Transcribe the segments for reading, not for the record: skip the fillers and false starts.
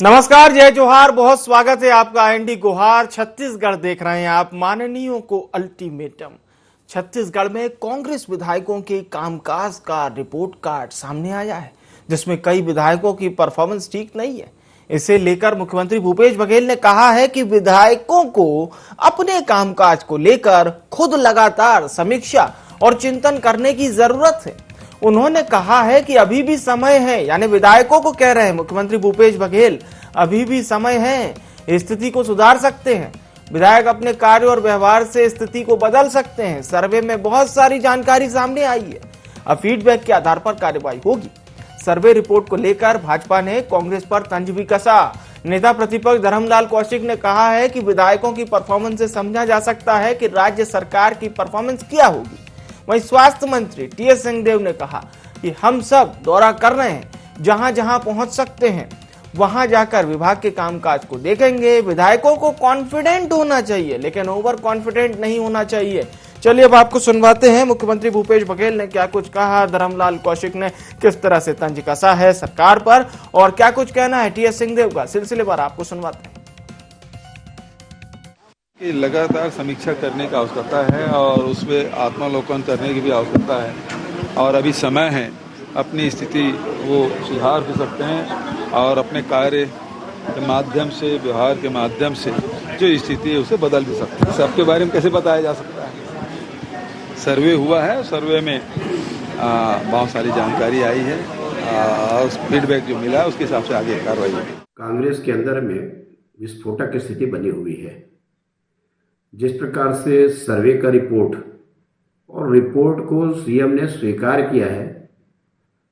नमस्कार, जय जोहार, बहुत स्वागत है आपका आईएनडी गुहार छत्तीसगढ़ देख रहे हैं आप। माननीयों को अल्टीमेटम। छत्तीसगढ़ में कांग्रेस विधायकों के कामकाज का रिपोर्ट कार्ड सामने आया है, जिसमें कई विधायकों की परफॉर्मेंस ठीक नहीं है। इसे लेकर मुख्यमंत्री भूपेश बघेल ने कहा है कि विधायकों को अपने कामकाज को लेकर खुद लगातार समीक्षा और चिंतन करने की जरूरत है। उन्होंने कहा है कि अभी भी समय है, यानी विधायकों को कह रहे हैं मुख्यमंत्री भूपेश बघेल, अभी भी समय है, स्थिति को सुधार सकते हैं। विधायक अपने कार्य और व्यवहार से स्थिति को बदल सकते हैं। सर्वे में बहुत सारी जानकारी सामने आई है, अब फीडबैक के आधार पर कार्रवाई होगी। सर्वे रिपोर्ट को लेकर भाजपा ने कांग्रेस पर तंज भी कसा। नेता प्रतिपक्ष धर्मलाल कौशिक ने कहा है कि विधायकों की परफॉर्मेंस से समझा जा सकता है कि राज्य सरकार की परफॉर्मेंस क्या होगी। वहीं स्वास्थ्य मंत्री टीएस सिंहदेव ने कहा कि हम सब दौरा कर रहे हैं, जहां जहां पहुंच सकते हैं वहां जाकर विभाग के कामकाज को देखेंगे। विधायकों को कॉन्फिडेंट होना चाहिए, लेकिन ओवर कॉन्फिडेंट नहीं होना चाहिए। चलिए अब आपको सुनवाते हैं मुख्यमंत्री भूपेश बघेल ने क्या कुछ कहा, धर्मलाल कौशिक ने किस तरह से तंज कसा है सरकार पर और क्या कुछ कहना है टीएस सिंहदेव का। सिलसिलेवार आपको सुनवाते हैं। कि लगातार समीक्षा करने की आवश्यकता है और उसमें आत्मावलोकन करने की भी आवश्यकता है और अभी समय है, अपनी स्थिति वो सुधार भी सकते हैं और अपने कार्य के माध्यम से, व्यवहार के माध्यम से जो स्थिति है उसे बदल भी सकते हैं। सबके बारे में कैसे बताया जा सकता है? सर्वे हुआ है, सर्वे में बहुत सारी जानकारी आई है और फीडबैक जो मिला उसके हिसाब से आगे कार्रवाई होगी। कांग्रेस के अंदर में विस्फोटक की स्थिति बनी हुई है। जिस प्रकार से सर्वे का रिपोर्ट और रिपोर्ट को सीएम ने स्वीकार किया है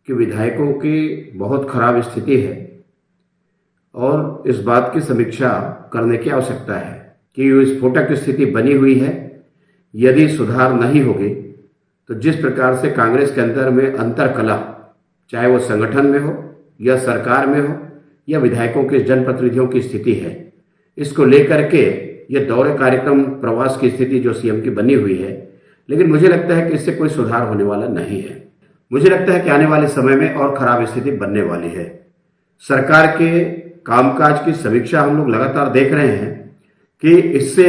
कि विधायकों की बहुत खराब स्थिति है और इस बात की समीक्षा करने की आवश्यकता है कि विस्फोटक स्थिति बनी हुई है। यदि सुधार नहीं होगी तो जिस प्रकार से कांग्रेस के अंदर में अंतरकलह, चाहे वो संगठन में हो या सरकार में हो या विधायकों के जनप्रतिनिधियों की स्थिति है, इसको लेकर के ये दौरे कार्यक्रम प्रवास की स्थिति जो सीएम की बनी हुई है, लेकिन मुझे लगता है कि इससे कोई सुधार होने वाला नहीं है। मुझे लगता है कि आने वाले समय में और खराब स्थिति बनने वाली है। सरकार के कामकाज की समीक्षा हम लोग लगातार देख रहे हैं कि इससे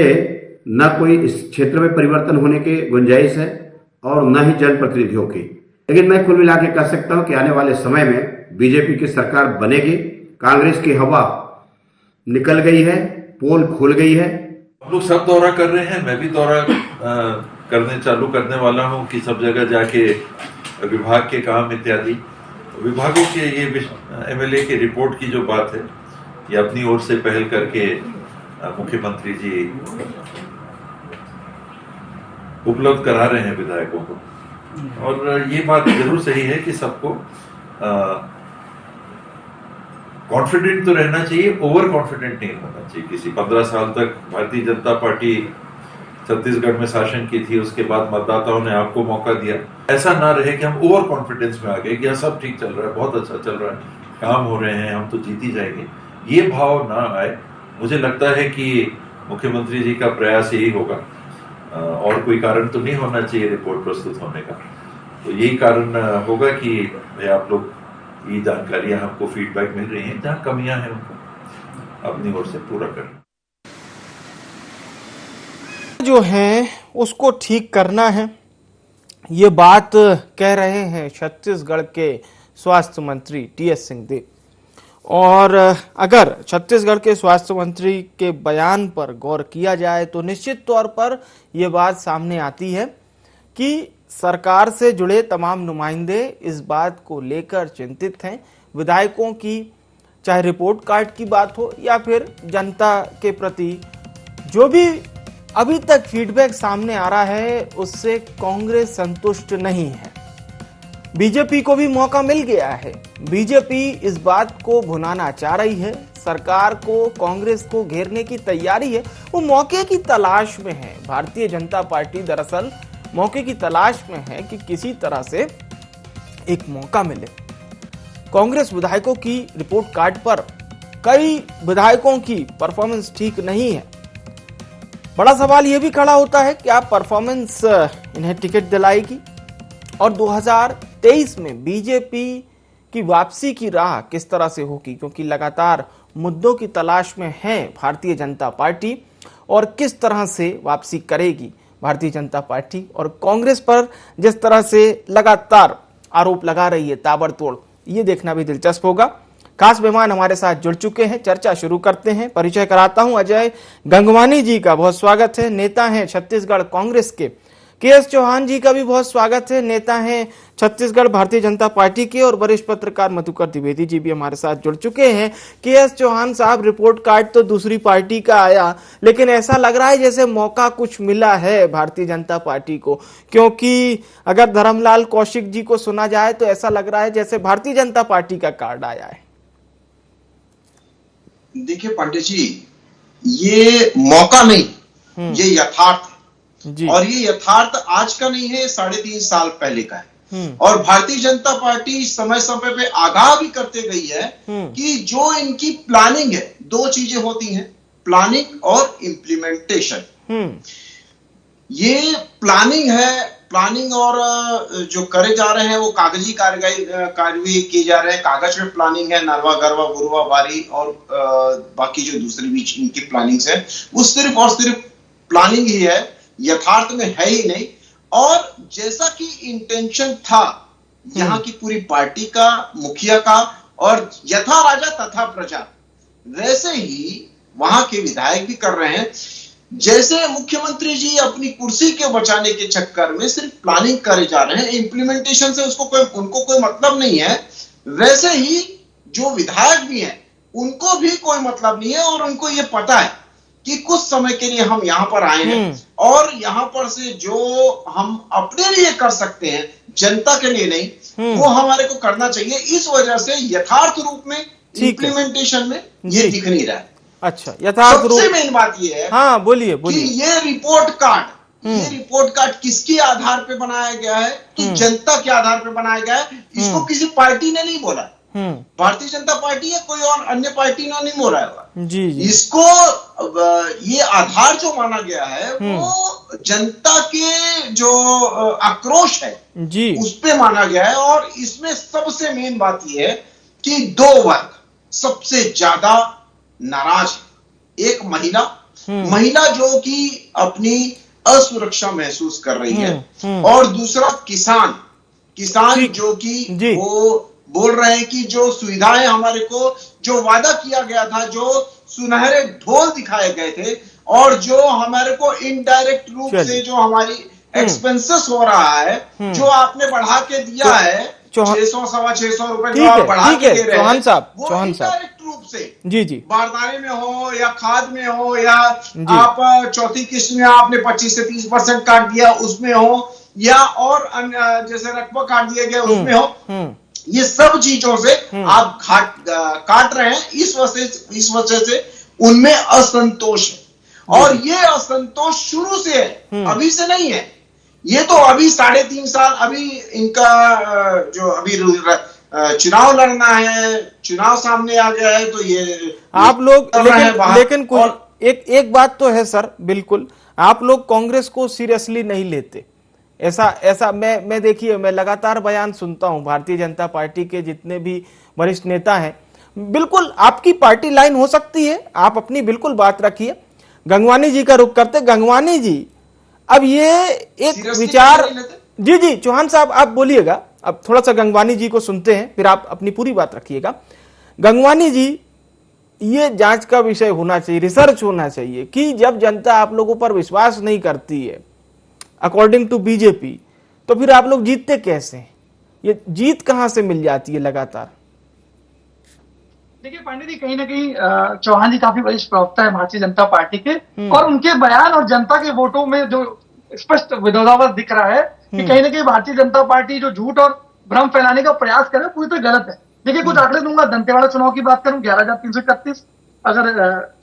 न कोई इस क्षेत्र में परिवर्तन होने की गुंजाइश है और न ही जनप्रतिनिधियों की। लेकिन मैं कुल मिला के कह सकता हूं कि आने वाले समय में बीजेपी की सरकार बनेगी। कांग्रेस की हवा निकल गई है, पोल खुल गई है। हम लोग सब दौरा कर रहे हैं, मैं भी दौरा चालू करने वाला हूं कि सब जगह जाके विभाग के काम इत्यादि विभागों के ये एमएलए के रिपोर्ट की जो बात है, ये अपनी ओर से पहल करके मुख्यमंत्री जी उपलब्ध करा रहे हैं विधायकों को। और ये बात जरूर सही है कि सबको कॉन्फिडेंट तो रहना चाहिए, ओवर कॉन्फिडेंट नहीं होना चाहिए। किसी 15 साल तक भारतीय जनता पार्टी छत्तीसगढ़ में शासन की थी, उसके बाद मतदाताओं ने आपको मौका दिया। ऐसा ना रहे कि हम ओवर कॉन्फिडेंस में आ गए कि सब ठीक चल रहा है, बहुत अच्छा चल रहा है, काम हो रहे हैं, हम तो जीत ही जाएंगे। ये भाव ना आए। मुझे लगता है कि मुख्यमंत्री जी का प्रयास यही होगा और कोई कारण तो नहीं होना चाहिए रिपोर्ट प्रस्तुत होने का। तो यही कारण होगा कि भाई आप लोग ये जानकारियां हमको फीडबैक मिल रही हैं, जहां कमियां हैं उनको अपनी ओर से पूरा करना जो है उसको ठीक करना है, ये बात कह रहे हैं छत्तीसगढ़ के स्वास्थ्य मंत्री टीएस सिंहदेव। और अगर छत्तीसगढ़ के स्वास्थ्य मंत्री के बयान पर गौर किया जाए तो निश्चित तौर पर यह बात सामने आती है कि सरकार से जुड़े तमाम नुमाइंदे इस बात को लेकर चिंतित हैं। विधायकों की चाहे रिपोर्ट कार्ड की बात हो या फिर जनता के प्रति जो भी अभी तक फीडबैक सामने आ रहा है, उससे कांग्रेस संतुष्ट नहीं है। बीजेपी को भी मौका मिल गया है। बीजेपी इस बात को भुनाना चाह रही है, सरकार को, कांग्रेस को घेरने की तैयारी है, वो मौके की तलाश में है। भारतीय जनता पार्टी दरअसल मौके की तलाश में है कि किसी तरह से एक मौका मिले। कांग्रेस विधायकों की रिपोर्ट कार्ड पर कई विधायकों की परफॉर्मेंस ठीक नहीं है। बड़ा सवाल यह भी खड़ा होता है कि आप परफॉर्मेंस इन्हें टिकट दिलाएगी और 2023 में बीजेपी की वापसी की राह किस तरह से होगी, क्योंकि लगातार मुद्दों की तलाश में है भारतीय जनता पार्टी और किस तरह से वापसी करेगी भारतीय जनता पार्टी और कांग्रेस पर जिस तरह से लगातार आरोप लगा रही है ताबड़तोड़, ये देखना भी दिलचस्प होगा। खास मेहमान हमारे साथ जुड़ चुके हैं, चर्चा शुरू करते हैं। परिचय कराता हूं, अजय गंगवानी जी का बहुत स्वागत है, नेता हैं छत्तीसगढ़ कांग्रेस के। के.एस. चौहान जी का भी बहुत स्वागत है, नेता हैं छत्तीसगढ़ भारतीय जनता पार्टी के। और वरिष्ठ पत्रकार मधुकर द्विवेदी जी भी हमारे साथ जुड़ चुके हैं। के.एस. चौहान साहब, रिपोर्ट कार्ड तो दूसरी पार्टी का आया, लेकिन ऐसा लग रहा है जैसे मौका कुछ मिला है भारतीय जनता पार्टी को, क्योंकि अगर धर्मलाल कौशिक जी को सुना जाए तो ऐसा लग रहा है जैसे भारतीय जनता पार्टी का कार्ड आया है। देखिए पांडे जी, ये मौका नहीं, ये यथार्थ है। और ये यथार्थ आज का नहीं है, 3.5 साल पहले का है। और भारतीय जनता पार्टी समय समय पे आगाह भी करते गई है कि जो इनकी प्लानिंग है, 2 चीजें होती हैं, प्लानिंग और इम्प्लीमेंटेशन। ये प्लानिंग है, प्लानिंग और जो करे जा रहे हैं वो कागजी कार्यवाही किए जा रहे हैं, कागज में प्लानिंग है, नरवा गरवा बुरवा बारी और बाकी जो दूसरी भी इनकी प्लानिंग्स है, वो सिर्फ और सिर्फ प्लानिंग ही है, यथार्थ में है ही नहीं। और जैसा कि इंटेंशन था यहाँ की पूरी पार्टी का, मुखिया का, और यथा राजा तथा प्रजा, वैसे ही वहां के विधायक भी कर रहे हैं। जैसे मुख्यमंत्री जी अपनी कुर्सी के बचाने के चक्कर में सिर्फ प्लानिंग करे जा रहे हैं, इंप्लीमेंटेशन से उनको कोई मतलब नहीं है, वैसे ही जो विधायक भी हैं उनको भी कोई मतलब नहीं है। और उनको ये पता है कि कुछ समय के लिए हम यहाँ पर आए हैं और यहाँ पर से जो हम अपने लिए कर सकते हैं, जनता के लिए नहीं, वो हमारे को करना चाहिए। इस वजह से यथार्थ रूप में इंप्लीमेंटेशन में ये दिख नहीं रहा है। अच्छा, यथार्थ रूप सबसे मेन बात ये है, हाँ बोलिए कि ये रिपोर्ट कार्ड किसके आधार पे बनाया गया है? तो जनता के आधार पे बनाया गया है। इसको किसी पार्टी ने नहीं बोला, भारतीय जनता पार्टी या कोई और अन्य पार्टी ने नहीं बोला है जी। इसको ये आधार जो माना गया है वो जनता के जो आक्रोश है जी, उस पे माना गया है। और इसमें सबसे मेन बात ये है कि 2 वर्ग सबसे ज्यादा नाराज है। एक महिला जो कि अपनी असुरक्षा महसूस कर रही है, और दूसरा किसान जो कि वो बोल रहे हैं कि जो सुविधाएं हमारे को जो वादा किया गया था, जो सुनहरे ढोल दिखाए गए थे, और जो हमारे को इनडायरेक्ट रूप से जो हमारी एक्सपेंसेस हो रहा है, जो आपने बढ़ा के दिया है 600 सवा 600 रुपए जो आप बढ़ा के दे रहे हैं, वो इनडायरेक्ट रूप से जी बारदाने में हो या खाद में हो, या आप चौथी किस्त में आपने 25 से 30% काट दिया उसमें हो, या और जैसे रकबा काट दिया गया उसमें हो, ये सब चीजों से आप काट रहे हैं। इस वजह से उनमें असंतोष है। और ये असंतोष शुरू से है, अभी से नहीं है। ये तो अभी 3.5 साल, अभी इनका जो अभी चुनाव लड़ना है, चुनाव सामने आ गया है, तो ये आप लोग लेकिन कुछ एक बात तो है सर, बिल्कुल आप लोग कांग्रेस को सीरियसली नहीं लेते। ऐसा मैं देखिए, मैं लगातार बयान सुनता हूं भारतीय जनता पार्टी के जितने भी वरिष्ठ नेता हैं, बिल्कुल आपकी पार्टी लाइन हो सकती है, आप अपनी बिल्कुल बात रखिए। गंगवानी जी का रुख करते। गंगवानी जी, अब ये एक विचार जी चौहान साहब आप बोलिएगा, अब थोड़ा सा गंगवानी जी को सुनते हैं, फिर आप अपनी पूरी बात रखिएगा। गंगवानी जी, ये जांच का विषय होना चाहिए, रिसर्च होना चाहिए कि जब जनता आप लोगों पर विश्वास नहीं करती है अकॉर्डिंग टू बीजेपी, तो फिर आप लोग जीतते कैसे हैं? ये जीत कहां से मिल जाती है लगातार? देखिए पांडे जी, कहीं ना कहीं चौहान जी काफी वरिष्ठ प्रवक्ता है भारतीय जनता पार्टी के, और उनके बयान और जनता के वोटों में जो स्पष्ट विरोधाभास दिख रहा है कि कहीं ना कहीं भारतीय जनता पार्टी जो झूठ और भ्रम फैलाने का प्रयास करे पूरी तरह गलत है। देखिए कुछ आंकड़े दूंगा। दंतेवाड़ा चुनाव की बात करूं 11,331, अगर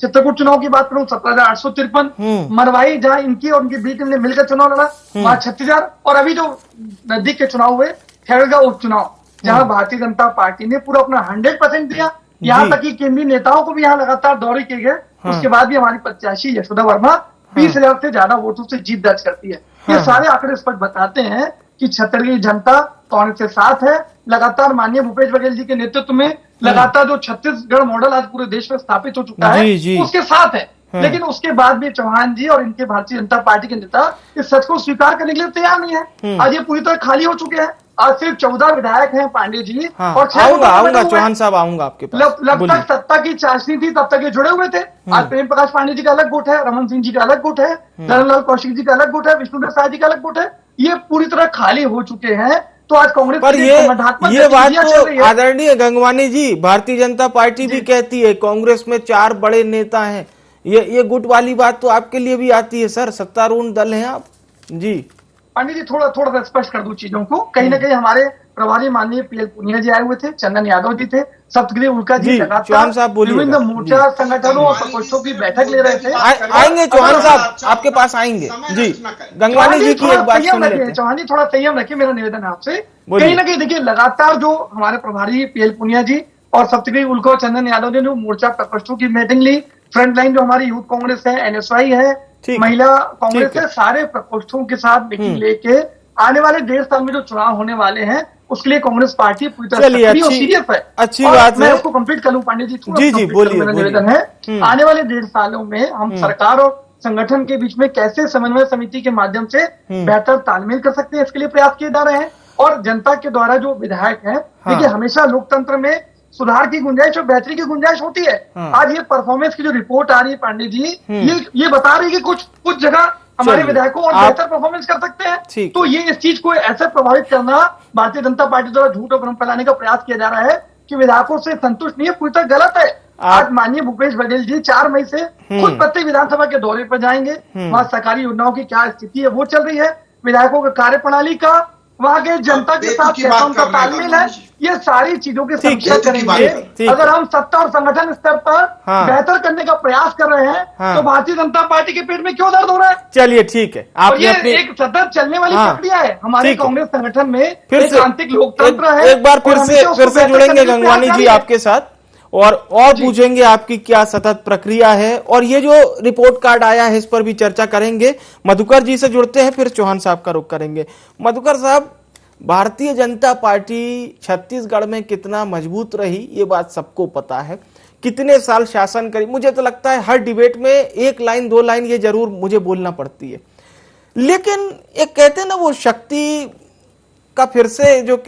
चित्रकूट चुनाव की बात करूं 17,853, मरवाई जहां इनकी और उनकी बी टीम ने मिलकर चुनाव लड़ा वहां 36,000, और अभी जो नजदीक के चुनाव हुए खैरगांव उपचुनाव जहां भारतीय जनता पार्टी ने पूरा अपना 100% दिया, यहाँ तक कि केंद्रीय नेताओं को भी यहाँ लगातार दौरे किए गए। उसके बाद भी हमारी प्रत्याशी यशोदा वर्मा 20,000 से ज्यादा वोटों से जीत दर्ज करती है। ये सारे आंकड़े स्पष्ट बताते हैं कि छत्तीसगढ़ की जनता कांग्रेस के साथ है। लगातार माननीय भूपेश बघेल जी के नेतृत्व में लगातार जो छत्तीसगढ़ मॉडल आज पूरे देश में स्थापित हो चुका है उसके साथ है। लेकिन उसके बाद भी चौहान जी और इनके भारतीय जनता पार्टी के नेता इस सच को स्वीकार करने के लिए तैयार नहीं है। आज ये पूरी तरह खाली हो चुके हैं। आज सिर्फ 14 विधायक हैं पांडे जी और 6 आऊंगा चौहान साहब, आऊंगा आपके पास। जब तक सत्ता की चाशनी थी तब तक ये जुड़े हुए थे। आज प्रेम प्रकाश पांडे जी का अलग गुट है, रमन सिंह जी का अलग गुट है, धर्मलाल कौशिक जी का अलग गुट है, विष्णुदेव साय जी का अलग गुट है। ये पूरी तरह खाली हो चुके हैं। तो आज कांग्रेस पर ये बात तो आदरणीय गंगवानी जी, भारतीय जनता पार्टी भी कहती है कांग्रेस में 4 बड़े नेता हैं। ये गुट वाली बात तो आपके लिए भी आती है सर, सत्तारूढ़ दल हैं आप जी। पांडे जी थोड़ा सा स्पष्ट कर दूं चीजों को। कहीं ना कहीं हमारे प्रभारी माननीय पीएल पुनिया जी आए हुए थे, चंदन यादव जी थे, सप्तगिरी उल्का जी लगातार विभिन्न मोर्चा संगठनों और प्रकोष्ठों की बैठक ले रहे थे। आएंगे चौहान साहब, आपके पास आएंगे जी। गंगवानी जी की एक बात सुन लेते हैं। चौहान जी थोड़ा संयम रखिए, मेरा निवेदन है आपसे। कहीं ना कहीं देखिए लगातार जो हमारे प्रभारी पीएल पुनिया जी और सप्तगिरी उल्का चंदन यादव ने जो मोर्चा प्रकोष्ठों की मीटिंग ली, फ्रंट लाइन जो हमारी यूथ कांग्रेस है, एनएसवाई है, महिला कांग्रेस है, सारे प्रकोष्ठों के साथ मीटिंग लेके आने वाले 1.5 साल में जो चुनाव होने वाले हैं उसके लिए कांग्रेस पार्टी पूरी तरह सक्रिय और सीरियस है। अच्छी बात है। मैं उसको कंप्लीट कर लूं पांडे जी, जी बोलिए। मेरा निवेदन है आने वाले 1.5 सालों में हम सरकार और संगठन के बीच में कैसे समन्वय समिति के माध्यम से बेहतर तालमेल कर सकते हैं, इसके लिए प्रयास किए जा रहे हैं। और जनता के द्वारा जो विधायक है, देखिए हमेशा लोकतंत्र में सुधार की गुंजाइश और बेहतरी की गुंजाइश होती है। आज ये परफॉर्मेंस की जो रिपोर्ट आ रही है पांडे जी, ये बता रही है कि कुछ जगह हमारे विधायकों और बेहतर परफॉर्मेंस कर सकते हैं। तो ये इस चीज को ऐसे प्रभावित करना भारतीय जनता पार्टी द्वारा झूठ और भ्रम फैलाने का प्रयास किया जा रहा है कि विधायकों से संतुष्ट नहीं है, पूरी तरह गलत है। आज माननीय भूपेश बघेल जी 4 मई से खुद प्रत्येक विधानसभा के दौरे पर जाएंगे। वहां सरकारी योजनाओं की क्या स्थिति है वो चल रही है, विधायकों के कार्यप्रणाली का, वहां के जनता के साथ कैसा उनका तालमेल है, ये सारी चीजों की समीक्षा करेंगे। अगर हम सत्ता और संगठन स्तर पर बेहतर करने का प्रयास कर रहे हैं तो भारतीय जनता पार्टी के पेट में क्यों दर्द हो रहा है? चलिए ठीक है, और ये एक सतत चलने वाली प्रक्रिया है हमारे कांग्रेस संगठन में। एक आंतरिक लोकतंत्र है। एक बार फिर से जुड़ेंगे गंगवानी जी आपके साथ और पूछेंगे आपकी क्या सतत प्रक्रिया है, और ये जो रिपोर्ट कार्ड आया है इस पर भी चर्चा करेंगे। मधुकर जी से जुड़ते हैं, फिर चौहान साहब का रुख करेंगे। मधुकर साहब, भारतीय जनता पार्टी छत्तीसगढ़ में कितना मजबूत रही ये बात सबको पता है, कितने साल शासन करी। मुझे तो लगता है हर डिबेट में 1 लाइन 2 लाइन ये जरूर मुझे बोलना पड़ती है, लेकिन एक कहते हैं ना वो शक्ति का फिर से जो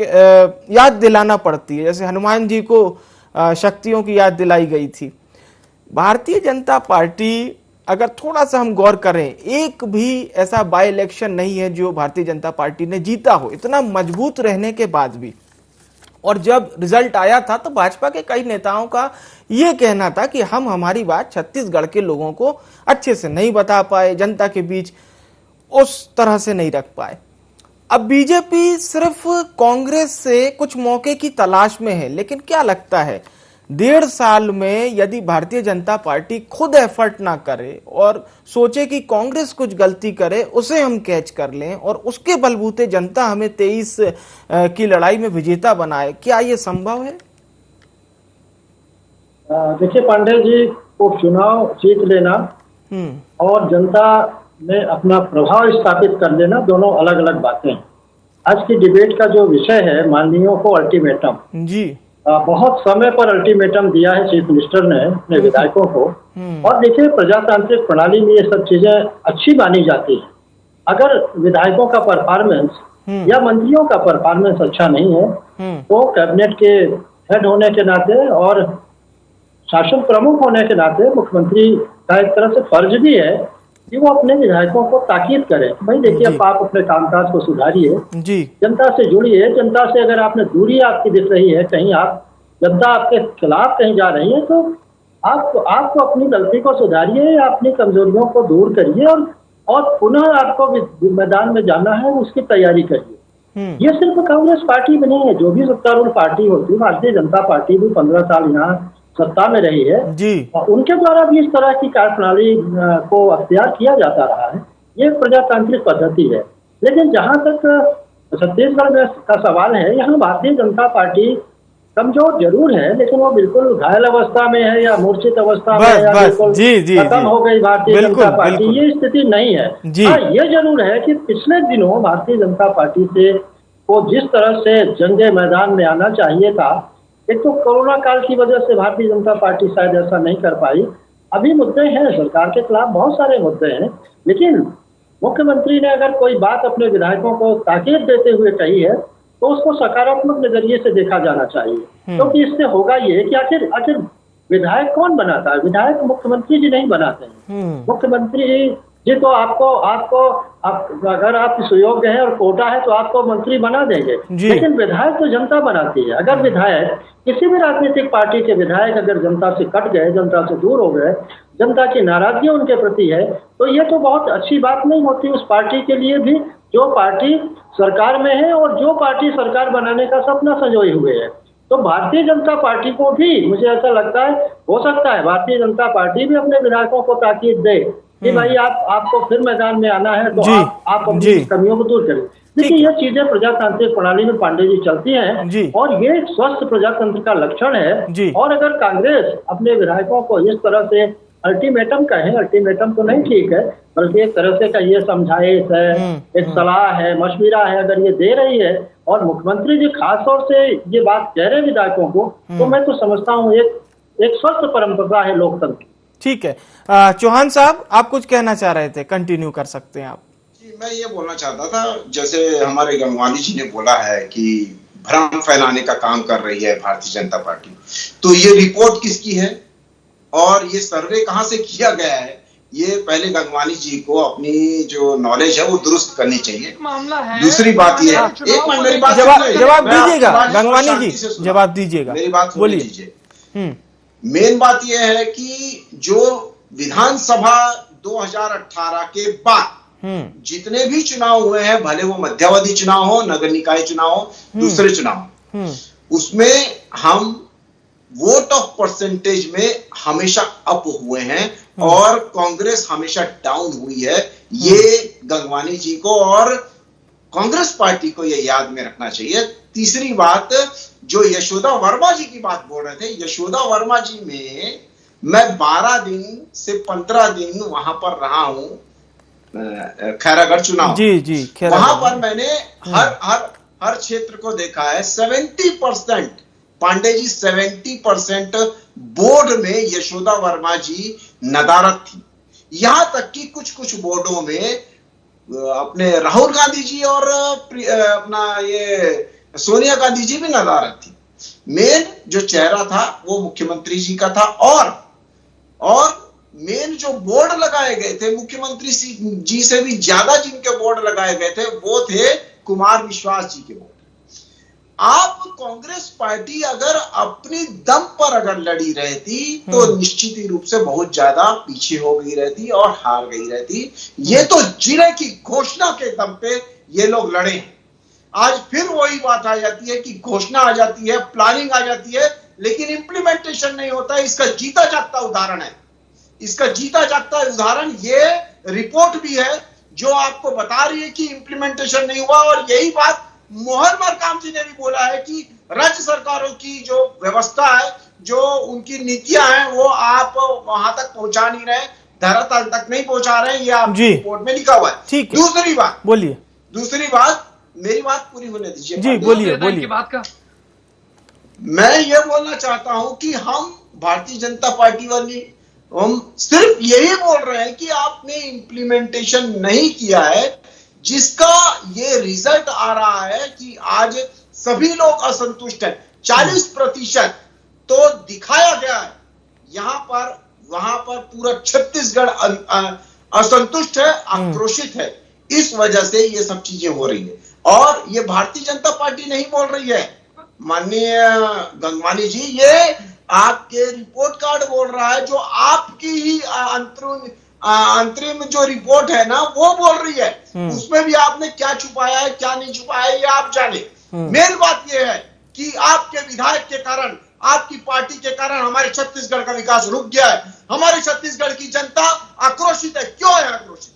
याद दिलाना पड़ती है, जैसे हनुमान जी को शक्तियों की याद दिलाई गई थी। भारतीय जनता पार्टी, अगर थोड़ा सा हम गौर करें, एक भी ऐसा बाय इलेक्शन नहीं है जो भारतीय जनता पार्टी ने जीता हो, इतना मजबूत रहने के बाद भी। और जब रिजल्ट आया था तो भाजपा के कई नेताओं का यह कहना था कि हम हमारी बात छत्तीसगढ़ के लोगों को अच्छे से नहीं बता पाए, जनता के बीच उस तरह से नहीं रख पाए। अब बीजेपी सिर्फ कांग्रेस से कुछ मौके की तलाश में है, लेकिन क्या लगता है 1.5 साल में यदि भारतीय जनता पार्टी खुद एफर्ट ना करे और सोचे कि कांग्रेस कुछ गलती करे, उसे हम कैच कर लें और उसके बलबूते जनता हमें 23 की लड़ाई में विजेता बनाए, क्या ये संभव है? देखिए पांडे जी, को चुनाव जीत लेना और जनता में अपना प्रभाव स्थापित कर लेना दोनों अलग अलग बातें हैं। आज की डिबेट का जो विषय है माननीयों को अल्टीमेटम जी, बहुत समय पर अल्टीमेटम दिया है चीफ मिनिस्टर ने अपने विधायकों को। और देखिए प्रजातांत्रिक प्रणाली में ये सब चीजें अच्छी मानी जाती है। अगर विधायकों का परफॉर्मेंस या मंत्रियों का परफॉर्मेंस अच्छा नहीं है तो कैबिनेट के हेड होने के नाते और शासन प्रमुख होने के नाते मुख्यमंत्री का एक तरह से फर्ज भी है कि वो अपने विधायकों को ताकीद करे, भाई देखिए अब आप अपने कामकाज को सुधारिए, जनता से जुड़िए। जनता से अगर आपने दूरी आपकी दिख रही है, कहीं आप जनता आपके खिलाफ कहीं जा रही है, तो आप अपनी गलती को सुधारिए, अपनी कमजोरियों को दूर करिए और पुनः आपको मैदान में जाना है उसकी तैयारी करिए। ये सिर्फ कांग्रेस पार्टी में नहीं है, जो भी सत्तारूढ़ पार्टी होती है, भारतीय जनता पार्टी भी 15 साल यहाँ सत्ता में रही है जी, और उनके द्वारा भी इस तरह की कार्यप्रणाली को अख्तियार किया जाता रहा है। ये प्रजातांत्रिक पद्धति है। लेकिन जहां तक छत्तीसगढ़ में का सवाल है, यहाँ भारतीय जनता पार्टी कमजोर जरूर है, लेकिन वो बिल्कुल घायल अवस्था में है या मूर्छित अवस्था में बस या बस बिल्कुल जी खत्म हो गई भारतीय बिल्कुल, जनता पार्टी, बिल्कुल। ये स्थिति नहीं है जी। हाँ, ये जरूर है कि पिछले दिनों भारतीय जनता पार्टी से को जिस तरह से जंगे मैदान में आना चाहिए था, एक तो कोरोना काल की वजह से भारतीय जनता पार्टी शायद ऐसा नहीं कर पाई। अभी मुद्दे हैं, सरकार के खिलाफ बहुत सारे मुद्दे हैं, लेकिन मुख्यमंत्री ने अगर कोई बात अपने विधायकों को ताकीद देते हुए कही है तो उसको सकारात्मक नजरिए से देखा जाना चाहिए, क्योंकि इससे होगा ये कि आखिर विधायक कौन बनाता है? विधायक मुख्यमंत्री जी नहीं बनाते हैं। मुख्यमंत्री जी तो आपको अगर आप सुयोग्य हैं और कोटा है तो आपको मंत्री बना देंगे, लेकिन विधायक तो जनता बनाती है। अगर विधायक, किसी भी राजनीतिक पार्टी के विधायक अगर जनता से कट गए, जनता से दूर हो गए, जनता की नाराजगी उनके प्रति है, तो ये तो बहुत अच्छी बात नहीं होती उस पार्टी के लिए भी जो पार्टी सरकार में है और जो पार्टी सरकार बनाने का सपना संजोए हुए है। तो भारतीय जनता पार्टी को भी, मुझे ऐसा लगता है, हो सकता है भारतीय जनता पार्टी भी अपने विधायकों को ताकीद दे कि भाई आपको फिर मैदान में आना है तो आप अपनी कमियों को दूर करें। देखिए, ये चीजें प्रजातांत्रिक प्रणाली में पांडे जी चलती हैं और ये एक स्वस्थ प्रजातंत्र का लक्षण है। और अगर कांग्रेस अपने विधायकों को इस तरह से अल्टीमेटम कहें, अल्टीमेटम तो नहीं ठीक है, बल्कि एक तरह से का ये समझाइश है, एक सलाह है, मशविरा है, अगर ये दे रही है और मुख्यमंत्री जी खास तौर से ये बात कह रहे हैं विधायकों को, तो मैं तो समझता हूँ एक स्वस्थ परंपरा है लोकतंत्र। ठीक है, चौहान साहब आप कुछ कहना चाह रहे थे, कंटिन्यू कर सकते हैं आप। जी, मैं ये बोलना चाहता था, जैसे हमारे गंगवानी जी ने बोला है कि भ्रम फैलाने का काम कर रही है भारतीय जनता पार्टी, तो ये रिपोर्ट किसकी है और ये सर्वे कहां से किया गया है, ये पहले गंगवानी जी को अपनी जो नॉलेज है वो दुरुस्त करनी चाहिए। मामला है, दूसरी बात ये है, एक मिनट मेरी बात जवाब दीजिएगा गंगवानी जी, जवाब दीजिएगा, मेरी बात बोलिए। लीजिए। मेन बात यह है कि जो विधानसभा 2018 के बाद जितने भी चुनाव हुए हैं, भले वो मध्यावधि चुनाव हो, नगर निकाय चुनाव हो, दूसरे चुनाव, उसमें हम वोट ऑफ परसेंटेज में हमेशा अप हुए हैं और कांग्रेस हमेशा डाउन हुई है। ये गंगवानी जी को और कांग्रेस पार्टी को ये याद में रखना चाहिए। तीसरी बात, जो यशोदा वर्मा जी की बात बोल रहे थे, यशोदा वर्मा जी में मैं 12 दिन से 15 दिन वहां पर रहा हूं, खैरागढ़ चुनाव जी वहां पर मैंने हर क्षेत्र को देखा है। 70% पांडे जी 70% बोर्ड में यशोदा वर्मा जी नदारत थी। यहां तक कि कुछ बोर्डों में अपने राहुल गांधी जी और अपना ये सोनिया गांधी जी भी नदारत थी। मेन जो चेहरा था वो मुख्यमंत्री जी का था और मेन जो बोर्ड लगाए गए थे, मुख्यमंत्री जी से भी ज्यादा जिनके बोर्ड लगाए गए थे वो थे कुमार विश्वास जी के बोर्ड। आप कांग्रेस पार्टी अगर अपनी दम पर अगर लड़ी रहती तो निश्चित ही रूप से बहुत ज्यादा पीछे हो गई रहती और हार गई रहती। ये तो जिले की घोषणा के दम पे ये लोग लड़े हैं। आज फिर वही बात आ जाती है कि घोषणा आ जाती है, प्लानिंग आ जाती है, लेकिन इंप्लीमेंटेशन नहीं होता है। इसका जीता जागता उदाहरण है, इसका जीता जागता उदाहरण ये रिपोर्ट भी है जो आपको बता रही है कि इंप्लीमेंटेशन नहीं हुआ। और यही बात मोहन मरकाम जी ने भी बोला है कि राज्य सरकारों की जो व्यवस्था है, जो उनकी नीतियां हैं, वो आप वहां तक पहुंचा नहीं रहे, धरातल तक नहीं पहुंचा रहे, ये आपकी रिपोर्ट में लिखा हुआ है। ठीक है, दूसरी बात, बोलिए। दूसरी बात, मेरी बात पूरी होने दीजिए। जी बोलिए बात का मैं ये बोलना चाहता हूं कि हम भारतीय जनता पार्टी वाली हम सिर्फ यही बोल रहे हैं कि आपने इंप्लीमेंटेशन नहीं किया है, जिसका ये रिजल्ट आ रहा है कि आज सभी लोग असंतुष्ट हैं। 40% तो दिखाया गया है यहां पर, वहां पर पूरा छत्तीसगढ़ असंतुष्ट है, आक्रोशित है। इस वजह से ये सब चीजें हो रही है और ये भारतीय जनता पार्टी नहीं बोल रही है, माननीय गंगवानी जी, ये आपके रिपोर्ट कार्ड बोल रहा है, जो आपकी ही अंतरिम जो रिपोर्ट है ना वो बोल रही है। उसमें भी आपने क्या छुपाया है क्या नहीं छुपाया है ये आप जाने। मेन बात ये है कि आपके विधायक के कारण, आपकी पार्टी के कारण हमारे छत्तीसगढ़ का विकास रुक गया है। हमारे छत्तीसगढ़ की जनता आक्रोशित है। क्यों है आक्रोशित?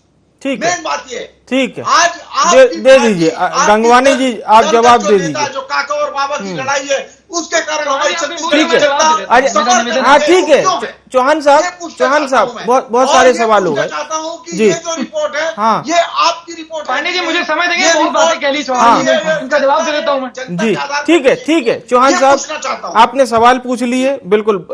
ठीक है, मेन बात ये ठीक है, आज आप दे दीजिए गंगवानी जी, आप जवाब दे दीजिए। जो काका और बाबा की लड़ाई है उसके कारण हमारी ठीक है, हाँ ठीक है, चौहान साहब बहुत सारे सवाल हो गए। चाहता हूँ कि जी, ये जो रिपोर्ट है हाँ, ये आपकी रिपोर्ट पांडे जी मुझे समय देंगे, बहुत बातें कह ली चौहान जी ने, उनका जवाब दे देता हूँ मैं। जी ठीक है चौहान साहब, आपने सवाल पूछ लिए, बिल्कुल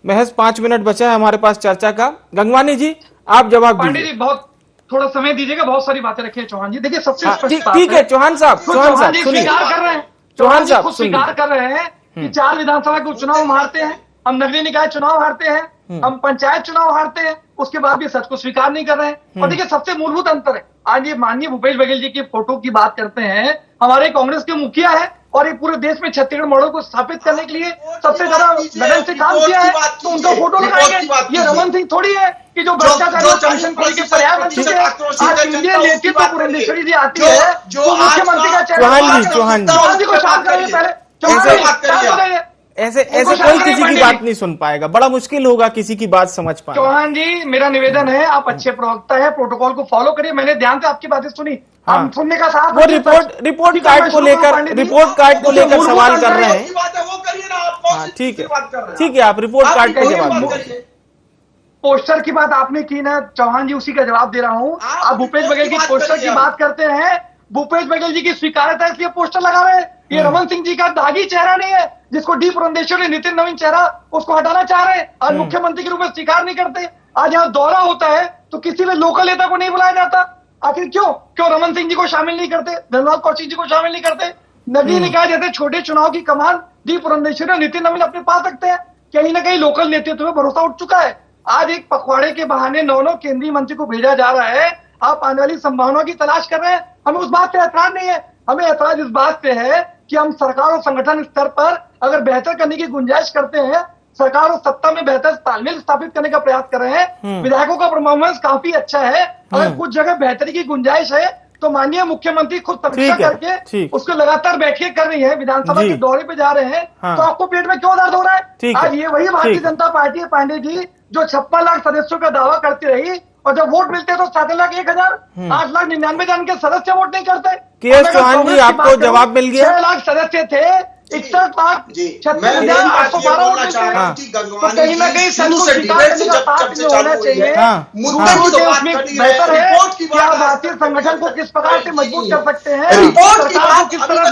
महज 5 मिनट बचा है हमारे पास चर्चा का। गंगवानी जी आप जवाब पांडे दीजिए। जी बहुत थोड़ा समय दीजिएगा, बहुत सारी बातें रखी है चौहान जी। देखिए सबसे स्पष्ट बात ठीक है चौहान साहब, चौहान जी सुनिए, स्वीकार कर रहे हैं, चौहान साहब खुद स्वीकार कर रहे हैं कि 4 विधानसभा के चुनाव हम हारते हैं, हम नगरीय निकाय चुनाव हारते हैं, हम पंचायत चुनाव हारते हैं, उसके बाद भी सच को स्वीकार नहीं कर रहे हैं। और देखिए सबसे मूलभूत अंतर है, आज ये माननीय भूपेश बघेल जी की फोटो की बात करते हैं, हमारे कांग्रेस के मुखिया है और ये पूरे देश में छत्तीसगढ़ मॉडल को स्थापित करने के लिए सबसे ज्यादा लगन से काम किया है, तो उनका फोटो लगाएंगे। ये रमन सिंह थोड़ी है कि जो भ्रष्टाचारी कमीशन खोल के पर्याय बन चुके हैं। आज इंडिया लेती तो पुरंदेश्वरी जी आती है, तो मुख्यमंत्री का चौहान जी को शांत करिए पहले, ऐसे कोई किसी की बात नहीं सुन पाएगा, बड़ा मुश्किल होगा किसी की बात समझ पाना। चौहान जी मेरा निवेदन है, आप अच्छे प्रवक्ता है, प्रोटोकॉल को फॉलो करिए। मैंने ध्यान से आपकी बातें सुनी, हम सुनने का साथ, वो रिपोर्ट कार्ड को लेकर सवाल कर रहे हैं। वो करिए ना आप, ठीक है आप रिपोर्ट कार्ड का जवाब दीजिए। पोस्टर की बात आपने की ना चौहान जी, उसी का जवाब दे रहा हूँ। आप भूपेश बघेल की पोस्टर की बात करते हैं, भूपेश बघेल जी की स्वीकार्यता इसलिए पोस्टर लगा रहे हैं। ये रमन सिंह जी का दागी चेहरा नहीं है जिसको डी पुरंदेश्वरी नितिन नवीन चेहरा उसको हटाना चाह रहे हैं, आज मुख्यमंत्री के रूप में स्वीकार नहीं करते। आज यहाँ दौरा होता है तो किसी भी लोकल नेता को नहीं बुलाया जाता, आखिर क्यों रमन सिंह जी को शामिल नहीं करते, धनराज कौशिक जी को शामिल नहीं करते? नगरीय निकाय जैसे छोटे चुनाव की कमान डी पुरंदेश्वरी और नितिन नवीन अपने पास रखते हैं। कहीं ना कहीं लोकल नेतृत्व में भरोसा उठ चुका है। आज एक पखवाड़े के बहाने 9 केंद्रीय मंत्री को भेजा जा रहा है, आप आने वाली संभावनाओं की तलाश कर रहे हैं। हमें उस बात पे ऐतराज नहीं है, हमें ऐतराज इस बात पे है कि हम सरकार और संगठन स्तर पर अगर बेहतर करने की गुंजाइश करते हैं, सरकार और सत्ता में बेहतर तालमेल स्थापित करने का प्रयास कर रहे हैं। विधायकों का परफॉर्मेंस काफी अच्छा है, अगर कुछ जगह बेहतरी की गुंजाइश है तो माननीय मुख्यमंत्री खुद समीक्षा करके उसको लगातार बैठकें कर रही है, विधानसभा के दौरे पे जा रहे हैं। तो आपको पेट में क्यों दर्द हो रहा है? आज ये वही भारतीय जनता पार्टी है पांडे जी जो 56 लाख सदस्यों का दावा करती रही और जब वोट मिलते हैं तो 7 लाख 1,000 8,99,000 के सदस्य वोट नहीं करते। के.एस. चौहान जी आपको जवाब मिल गया। 6 लाख सदस्य थे, 61 लाख 36,812 वोट मिलते हैं। तो कहीं ना कहीं सच को स्वीकार करने का पाठ में होना चाहिए। बेहतर है कि आप भारतीय संगठन को किस प्रकार से मजबूत कर सकते हैं, सरकार को किस तरह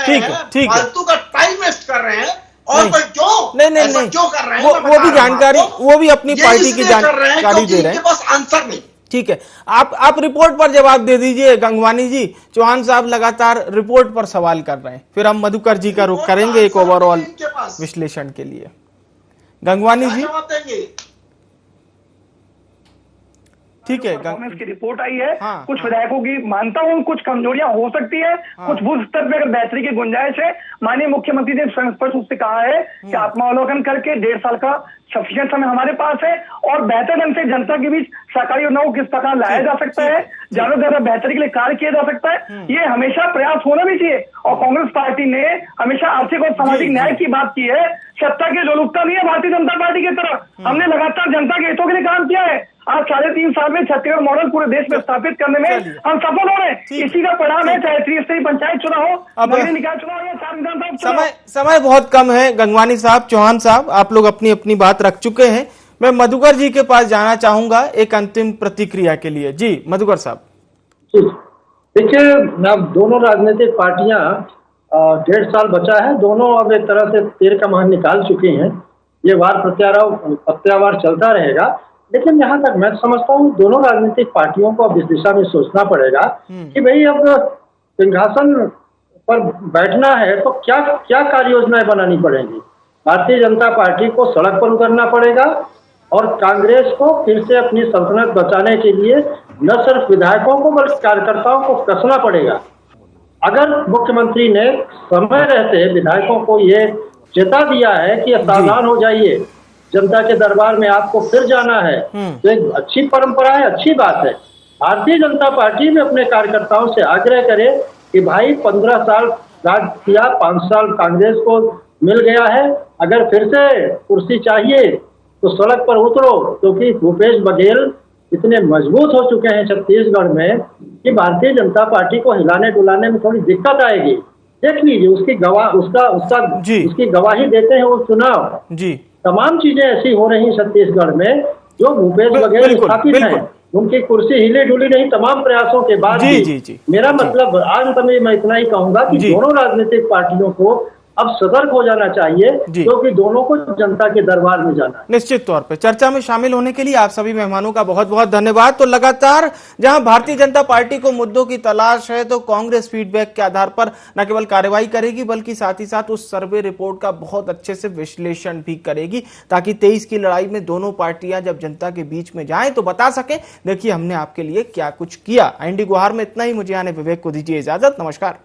ठीक है फालतू का टाइम वेस्ट कर रहे हैं और क्यों नहीं क्यों कर रहे हैं? वो भी जानकारी, वो भी अपनी पार्टी की जानकारी दे रहे हैं। बस आंसर नहीं। ठीक है, आप रिपोर्ट पर जवाब दे दीजिए गंगवानी जी। चौहान साहब लगातार रिपोर्ट पर सवाल कर रहे हैं, फिर हम मधुकर जी का रुख करेंगे एक ओवरऑल विश्लेषण के लिए। गंगवानी जी ठीक है, परफॉर्मेंस की रिपोर्ट आई है। हाँ, कुछ विधायकों की मानता हूँ कुछ कमजोरियां हो सकती है, कुछ बूथ स्तर पे अगर बेहतरी की गुंजाइश है। माननीय मुख्यमंत्री ने स्पष्ट रूप से कहा है कि आत्मावलोकन करके 1.5 साल का सफिशिएंट समय हमारे पास है और बेहतर ढंग से जनता के बीच सरकारी योजनाओं को किस प्रकार लाया जा सकता है, ज्यादा से ज्यादा बेहतरी के लिए कार्य किया जा सकता है, ये हमेशा प्रयास होना भी चाहिए। और कांग्रेस पार्टी ने हमेशा आर्थिक और सामाजिक न्याय की बात की है, सत्ता की लोलुपता नहीं है भारतीय जनता पार्टी की तरह। हमने लगातार जनता के हितों के लिए काम किया है। आज 3.5 साल में छत्तीसगढ़ मॉडल पूरे देश में स्थापित करने में हम सफल हो रहे हैं। इसी का परिणाम है, चाहे त्रिस्तरीय पंचायत चुनाव हो, नगरीय निकाय चुनाव हो या 4 विधानसभा। समय बहुत कम है। गंगवानी साहब, चौहान साहब, आप लोग अपनी अपनी बात रख चुके हैं। मैं मधुकर जी के पास जाना चाहूंगा एक अंतिम प्रतिक्रिया के लिए। जी मधुकर साहब। देखिए, अब दोनों राजनीतिक पार्टियां 1.5 साल बचा है, दोनों अब एक तरह से तीर का मान निकाल चुकी हैं। ये वार प्रत्यावार चलता रहेगा, लेकिन यहाँ तक मैं समझता हूँ दोनों राजनीतिक पार्टियों को अब इस दिशा में सोचना पड़ेगा कि भाई अब सिंहासन पर बैठना है तो क्या क्या कार्य योजनाएं बनानी पड़ेंगी। भारतीय जनता पार्टी को सड़क पर उतरना पड़ेगा और कांग्रेस को फिर से अपनी सल्तनत बचाने के लिए न सिर्फ विधायकों को बल्कि कार्यकर्ताओं को कसना पड़ेगा। अगर मुख्यमंत्री ने समय रहते विधायकों को ये चेता दिया है कि सावधान हो जाइए, जनता के दरबार में आपको फिर जाना है, तो एक अच्छी परंपरा है, अच्छी बात है। भारतीय जनता पार्टी में अपने कार्यकर्ताओं से आग्रह करे कि भाई 15 साल राज किया, 5 साल कांग्रेस को मिल गया है, अगर फिर से कुर्सी चाहिए तो सड़क पर उतरो, क्योंकि भूपेश बघेल इतने मजबूत हो चुके हैं छत्तीसगढ़ में कि भारतीय जनता पार्टी को हिलाने डुलाने में थोड़ी दिक्कत आएगी। देख लीजिए उसकी उसकी गवाही देते हैं वो चुनाव जी। तमाम चीजें ऐसी हो रही छत्तीसगढ़ में जो भूपेश बघेल स्थापित हैं, उनकी कुर्सी हिले डुली नहीं तमाम प्रयासों के बाद भी। मेरा मतलब अंत में मैं इतना ही कहूंगा कि दोनों राजनीतिक पार्टियों को अब सतर्क हो जाना चाहिए, क्योंकि दोनों को जनता के दरबार में जाना है। निश्चित तौर पे चर्चा में शामिल होने के लिए आप सभी मेहमानों का बहुत बहुत धन्यवाद। तो लगातार जहां भारतीय जनता पार्टी को मुद्दों की तलाश है, तो कांग्रेस फीडबैक के आधार पर न केवल कार्रवाई करेगी बल्कि साथ ही साथ उस सर्वे रिपोर्ट का बहुत अच्छे से विश्लेषण भी करेगी, ताकि 23 की लड़ाई में दोनों पार्टियां जब जनता के बीच में जाएं तो बता सके देखिए हमने आपके लिए क्या कुछ किया। IND गुहार में इतना ही, मुझे आने विवेक को दीजिए इजाजत। नमस्कार।